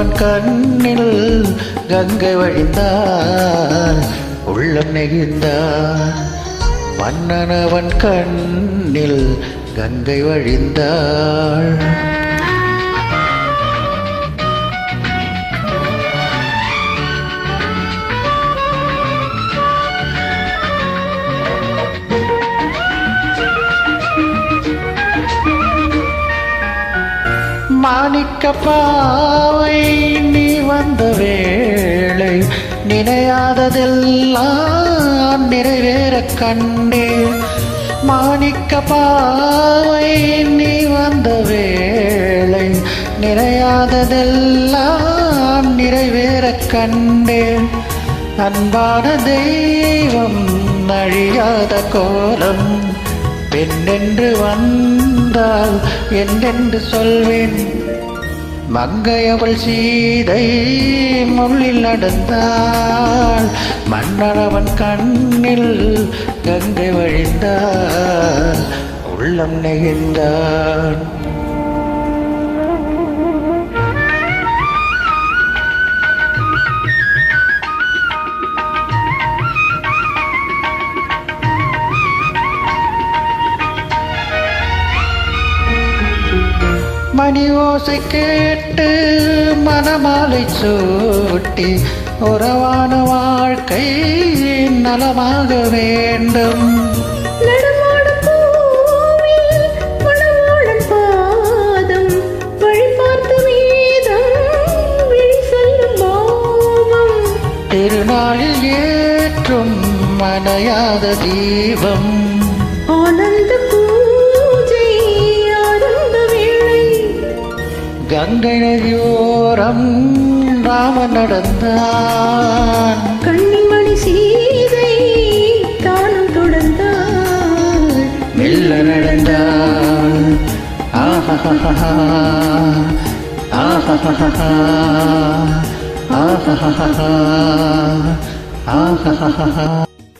மன்னனவன் கண்ணில் கங்கை வழிந்தாள் உள்ளம் நெகிழ்ந்தாள். மன்னனவன் கண்ணில் கங்கை வழிந்தாள். மாணிக்க பாவை நீ வந்த வேளை நினையாததெல்லாம் நிறைவேற கண்டேன். மாணிக்க பாவை நீ வந்த வேளை நினையாததெல்லாம் நிறைவேற கண்டேன். அன்பான தெய்வம் அழியாத கோலம் பெண்ணென்று வந்தால் என்னென்று சொல்வேன். மங்கையவள் சீதை முள்ளில் நடந்தாள். மன்னனவன் கண்ணில் கங்கை வழிந்தாள் உள்ளம் நெகிழ்ந்தான். மணி ஓசை கேட்டு மனமாலை சூட்டி உறவான வாழ்க்கை நலமாக வேண்டும். திருநாளில் ஏற்றும் மனையாத தீபம் கங்கை நதியோரம் ராமன் நடந்தான். கண்ணிமணி சீதை தானும் தொடர்ந்தாள். மெல்ல நடந்தான். ஆஹா ஆஹா ஆஹா ஆஹா